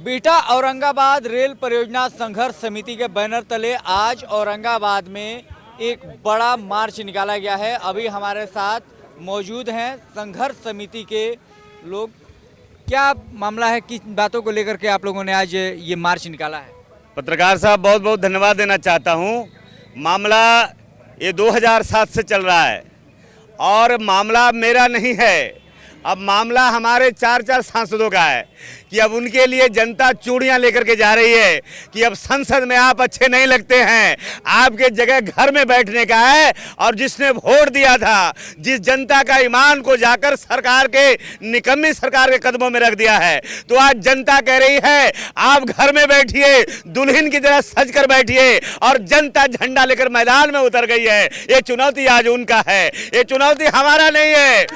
Bihta Aurangabad rail परियोजना संघर्ष समिति के बैनर तले आज औरंगाबाद में एक बड़ा मार्च निकाला गया है। अभी हमारे साथ मौजूद हैं संघर्ष समिति के लोग। क्या मामला है, किस बातों को लेकर के आप लोगों ने आज ये मार्च निकाला है? पत्रकार साहब, बहुत बहुत धन्यवाद देना चाहता हूँ। मामला ये 2007 से चल रहा है और मामला मेरा नहीं है। अब मामला हमारे चार सांसदों का है कि अब उनके लिए जनता चूड़ियां लेकर के जा रही है कि अब संसद में आप अच्छे नहीं लगते हैं, आपके जगह घर में बैठने का है। और जिसने वोट दिया था, जिस जनता का ईमान को जाकर सरकार के निकम्मी सरकार के कदमों में रख दिया है, तो आज जनता कह रही है आप घर में बैठिए, दुल्हन की तरह सज कर बैठिए। और जनता झंडा लेकर मैदान में उतर गई है। ये चुनौती आज उनका है, ये चुनौती हमारा नहीं है।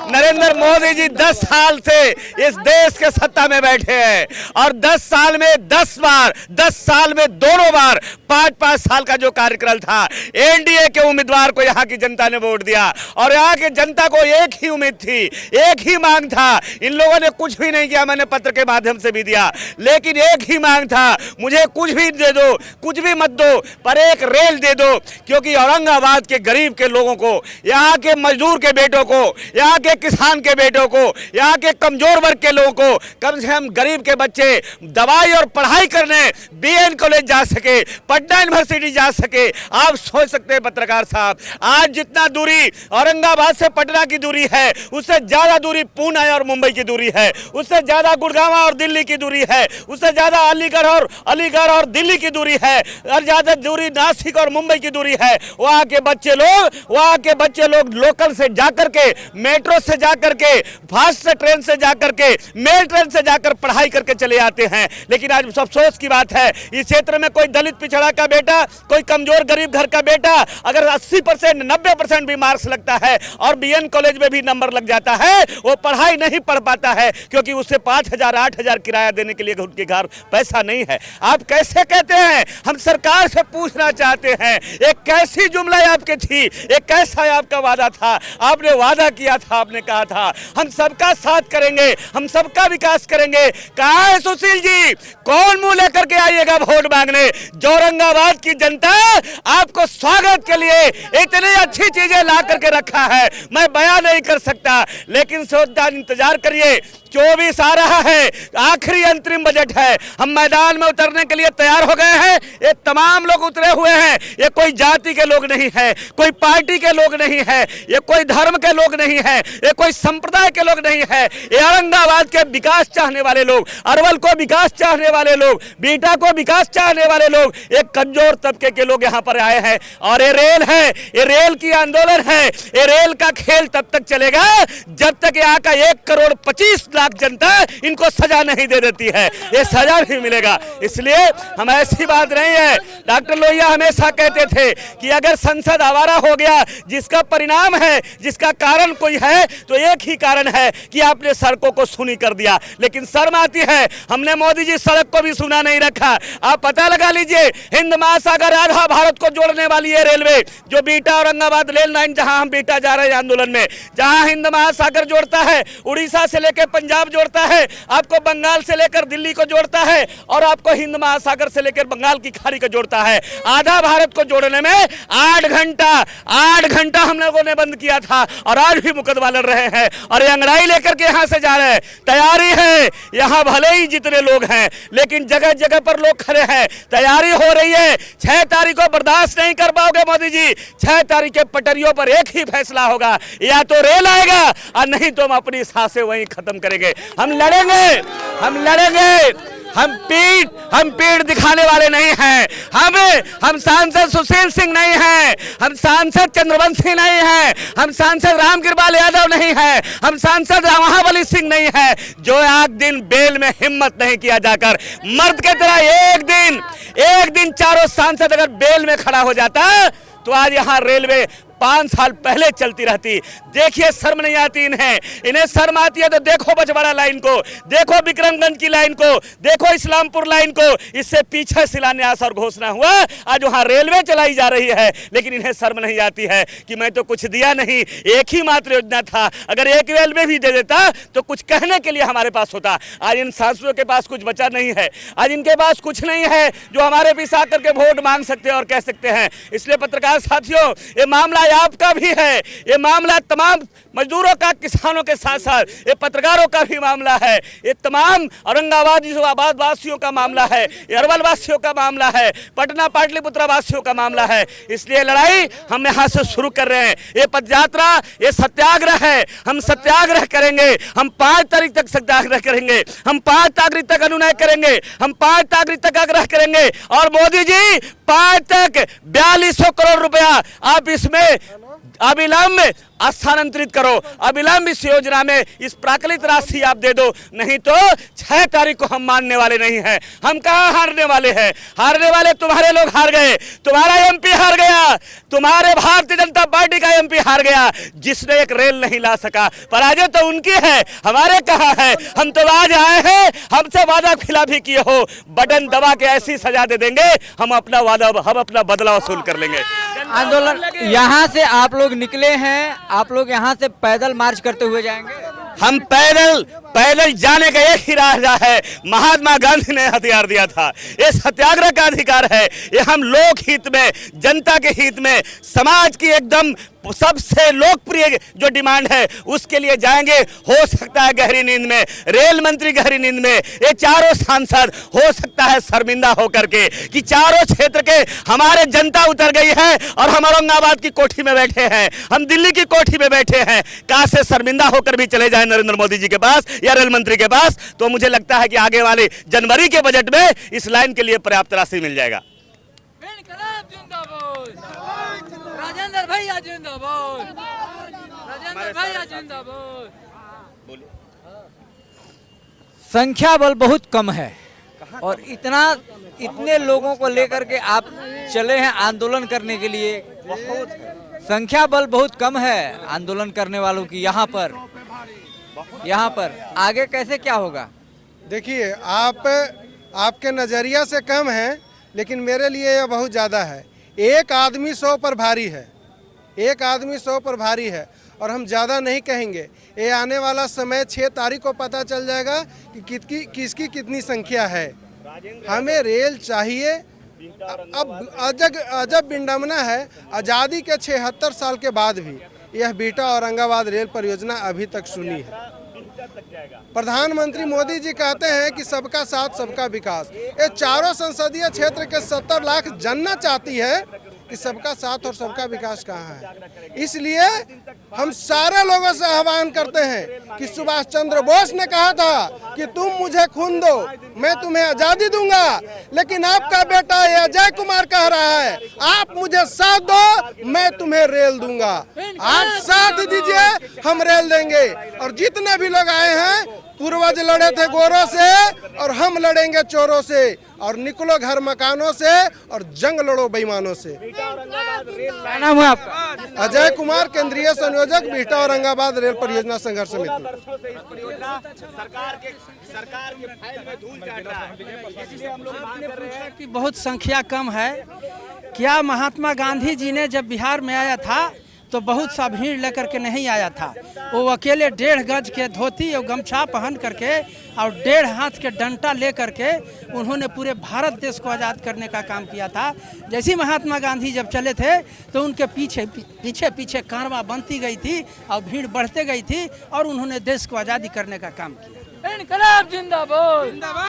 नरेंद्र मोदी जी 10 साल से इस देश के सत्ता में बैठे हैं और 10 साल में 10 बार, 10 साल में दोनों बार 5-5 साल का जो कार्यकाल था, एनडीए के उम्मीदवार को यहाँ की जनता ने वोट दिया। और यहाँ की जनता को एक ही उम्मीद थी, एक ही मांग था। इन लोगों ने कुछ भी नहीं किया, मैंने पत्र के माध्यम से भी दिया, लेकिन एक ही मांग था, मुझे कुछ भी दे दो, कुछ भी मत दो, पर एक रेल दे दो। क्योंकि औरंगाबाद के गरीब के लोगों को, यहाँ के मजदूर के बेटों को, यहाँ के किसान के बेटों को, यहाँ के कमजोर वर्ग के लोगों को, कम से कम गरीब के बच्चे दवाई और पढ़ाई करने बीएन कॉलेज जा सके, पटना यूनिवर्सिटी जा सके। आप सोच सकते हैं पत्रकार साहब, आज जितना दूरी औरंगाबाद से पटना की दूरी है, उससे ज्यादा दूरी पुणे और मुंबई की दूरी है, उससे ज्यादा गुड़गांव और दिल्ली की दूरी है, उससे ज्यादा अलीगढ़ और दिल्ली की दूरी है, और ज्यादा दूरी नासिक और मुंबई की दूरी है। वहाँ के बच्चे लोग लोकल से जाकर के, मेट्रो से जाकर के, फास्ट ट्रेन से जाकर के, मेल ट्रेन से जाकर पढ़ाई करके चले आते हैं। लेकिन आज अफसोस की बात है, इस क्षेत्र में कोई दलित पिछड़ा का बेटा, कोई कमजोर गरीब घर का बेटा अगर 80% 90% भी मार्क्स लगता है और बीएन कॉलेज में भी नंबर लग जाता है, वो पढ़ाई नहीं पढ़ पाता है क्योंकि उससे 5,000 8,000 किराया देने के लिए उनके घर पैसा नहीं है। आप कैसे कहते हैं? हम सरकार से पूछना चाहते हैं, एक कैसी जुमला आपकी थी, एक कैसा आपका वादा था? आपने वादा किया था, आपने कहा था हम सबका साथ करेंगे, हम सबका विकास करेंगे। कहाँ है सुशील जी? कौन मुंह लेकर के आइएगा वोट मांगने? औरंगाबाद की जनता आपको स्वागत के लिए इतनी अच्छी चीजें ला करके रखा है, मैं बयान नहीं कर सकता। लेकिन इंतजार करिए, 24 आ रहा है, आखिरी अंतरिम बजट है, हम मैदान में उतरने के लिए तैयार हो गए हैं। ये तमाम लोग उतरे हुए हैं। ये कोई जाति के लोग नहीं है, कोई पार्टी के लोग नहीं है, ये कोई धर्म के लोग नहीं है, ये कोई संप्रदाय के लोग नहीं है। ये औरंगाबाद के विकास चाहने वाले लोग, अरवल को विकास चाहने वाले लोग, बिहटा को विकास चाहने वाले लोग, एक कमजोर तबके के लोग यहाँ पर आए हैं। और ये रेल है, ये रेल की आंदोलन है। ये रेल का खेल तब तक चलेगा जब तक यहाँ का 1,25 लाख जनता इनको सजा नहीं दे देती है। ये सजा भी मिलेगा। इसलिए हम ऐसी बात नहीं है। डॉक्टर लोहिया हमेशा कहते थे कि अगर संसद आवारा हो गया, जिसका परिणाम है, जिसका कारण कोई है, तो एक ही कारण है कि आपने सड़कों को सुनी कर दिया। लेकिन शर्म आती है, हमने मोदी जी सड़क को भी सुना नहीं रखा। आप पता लगा लीजिए, हिंद महासागर आधा भारत को जोड़ने वाली है रेलवे, जो बिहटा औरंगाबाद रेल लाइन, जहां हम बिहटा जा रहे हैं आंदोलन में, जहां हिंद महासागर जोड़ता है, उड़ीसा से लेकर पंजाब जोड़ता है, आपको बंगाल से लेकर दिल्ली को जोड़ता है, और आपको हिंद महासागर से लेकर बंगाल की खाड़ी को जोड़ता है। आधा भारत को जोड़ने में 8 घंटा हम लोगों ने बंद किया था, और आज भी मुकदमा लड़ रहे हैं और ये अंगड़ाई लेकर के यहां से जा रहे हैं। तैयारी है, यहां भले ही जितने लोग हैं, लेकिन जगह जगह पर लोग खड़े हैं, तैयारी हो रही है। 6 तारीख को बर्दाश्त नहीं कर पाओगे मोदी जी। 6 तारीख के पटरियों पर एक ही फैसला होगा, या तो रेल आएगा और नहीं तो हम अपनी सांसें वहीं खत्म करेंगे। हम लड़ेंगे। हम पीठ दिखाने वाले नहीं हैं। हम सांसद सुशील सिंह नहीं हैं, हम सांसद चंद्रवंशी नहीं हैं, हम सांसद रामकृपाल यादव नहीं हैं, हम सांसद महाबली सिंह नहीं हैं, जो एक दिन बेल में हिम्मत नहीं किया जाकर मर्द के तरह एक दिन चारों सांसद अगर बेल में खड़ा हो जाता तो आज यहाँ रेलवे 5 साल पहले चलती रहती। देखिए शर्म नहीं आती इन्हें शर्म आती है तो देखो बजवाड़ा लाइन को, देखो विक्रमगंज की लाइन को, देखो इस्लामपुर लाइन को। इससे पीछे शिलान्यास और घोषणा हुआ, आज वहां रेलवे चलाई जा रही है, लेकिन इन्हें शर्म नहीं आती है कि मैं तो कुछ दिया नहीं, एक ही मात्र योजना था, अगर एक रेलवे भी दे देता तो कुछ कहने के लिए हमारे पास होता। आज इन सांसदों के पास कुछ बचा नहीं है, आज इनके पास कुछ नहीं है जो हमारे पीछे आकर के वोट मांग सकते हैं और कह सकते हैं। इसलिए पत्रकार साथियों, ये मामला आपका भी है, ये मामला तमाम मजदूरों का, किसानों के साथ साथ ये पत्रकारों का भी मामला है, ये तमाम औरंगाबाद वासियों का मामला है, ये अरवल वासियों का मामला है, पटना पाटलिपुत्र वासियों का मामला है। इसलिए लड़ाई हम यहाँ से शुरू कर रहे हैं। ये पद यात्रा, ये सत्याग्रह है, हम सत्याग्रह करेंगे, हम 5 तारीख तक सत्याग्रह करेंगे, हम 5 तारीख तक अनुनय करेंगे, हम 5 तारीख तक आग्रह करेंगे। और मोदी जी 5 तक 4200 करोड़ रुपया आप इसमें अविलंब स्थानांतरित करो, अविलंब इस योजना में इस प्राकृतिक राशि आप दे दो, नहीं तो 6 तारीख को हम मानने वाले नहीं हैं। हम कहाँ हारने वाले हैं? हारने वाले तुम्हारे लोग हार गए, तुम्हारा एमपी हार गया, तुम्हारे भारतीय जनता पार्टी का एमपी हार गया, जिसने एक रेल नहीं ला सका। पराजय तो उनकी है, हमारे कहाँ है? हम तो आज आए हैं, हमसे वादा खिलाफी किए हो, बटन दबा के ऐसी सजा दे देंगे, हम अपना बदला वसूल कर लेंगे। आंदोलन यहाँ से आप लोग निकले हैं, आप लोग यहाँ से पैदल मार्च करते हुए जाएंगे? हम पैदल जाने का एक ही रास्ता है, महात्मा गांधी ने हथियार दिया था, ये सत्याग्रह का अधिकार है, ये हम लोक हित में, जनता के हित में, समाज की एकदम सबसे लोकप्रिय जो डिमांड है उसके लिए जाएंगे। हो सकता है गहरी नींद में, रेल मंत्री गहरी नींद में, ये चारों सांसद हो सकता है शर्मिंदा होकर के कि चारों क्षेत्र के हमारे जनता उतर गई है और हम औरंगाबाद की कोठी में बैठे हैं, हम दिल्ली की कोठी में बैठे हैं। कहां से शर्मिंदा होकर भी चले जाए नरेंद्र मोदी जी के पास या रेल मंत्री के पास, तो मुझे लगता है कि आगे वाले जनवरी के बजट में इस लाइन के लिए पर्याप्त राशि मिल जाएगा। राजेंद्र भैया जिंदाबाद, राजेंद्र भैया जिंदाबाद। संख्या बल बहुत कम है और इतने लोगों को लेकर के आप चले हैं आंदोलन करने के लिए, संख्या बल बहुत कम है आंदोलन करने वालों की। यहाँ पर आगे कैसे क्या होगा? देखिए, आपके नज़रिया से कम है, लेकिन मेरे लिए यह बहुत ज़्यादा है। एक आदमी 100 पर भारी है, एक आदमी 100 पर भारी है और हम ज़्यादा नहीं कहेंगे। ये आने वाला समय 6 तारीख को पता चल जाएगा कि किसकी कितनी संख्या है। हमें रेल चाहिए। अब अजब विडंबना है, आज़ादी के 76 साल के बाद भी यह बीटा औरंगाबाद रेल परियोजना अभी तक सुनी है। प्रधानमंत्री मोदी जी कहते हैं कि सबका साथ सबका विकास। ये चारों संसदीय क्षेत्र के 70 लाख जनता चाहती है कि सबका साथ और सबका विकास कहाँ है। इसलिए हम सारे लोगों से आह्वान करते हैं कि सुभाष चंद्र बोस ने कहा था कि तुम मुझे खून दो, मैं तुम्हें आज़ादी दूंगा, लेकिन आपका बेटा अजय कुमार कह रहा है आप मुझे साथ दो, मैं तुम्हें रेल दूंगा। आप साथ दीजिए, हम रेल देंगे। और जितने भी लोग आए हैं, पूर्वज लड़े थे गोरों से और हम लड़ेंगे चोरों से, और निकलो घर मकानों से और जंग लड़ो बेईमानों से। क्या नाम है आपका? अजय कुमार, केंद्रीय संयोजक, बीटा औरंगाबाद रेल परियोजना संघर्ष समिति। कि बहुत संख्या कम है। क्या महात्मा गांधी जी ने जब बिहार में आया था तो बहुत सा भीड़ लेकर के नहीं आया था, वो अकेले 1.5 गज के धोती और गमछा पहन करके और 1.5 हाथ के डंटा ले करके उन्होंने पूरे भारत देश को आज़ाद करने का काम किया था। जैसे महात्मा गांधी जब चले थे तो उनके पीछे कारवां बनती गई थी और भीड़ बढ़ते गई थी और उन्होंने देश को आज़ादी करने का काम किया। इनकलाब जिंदाबाद।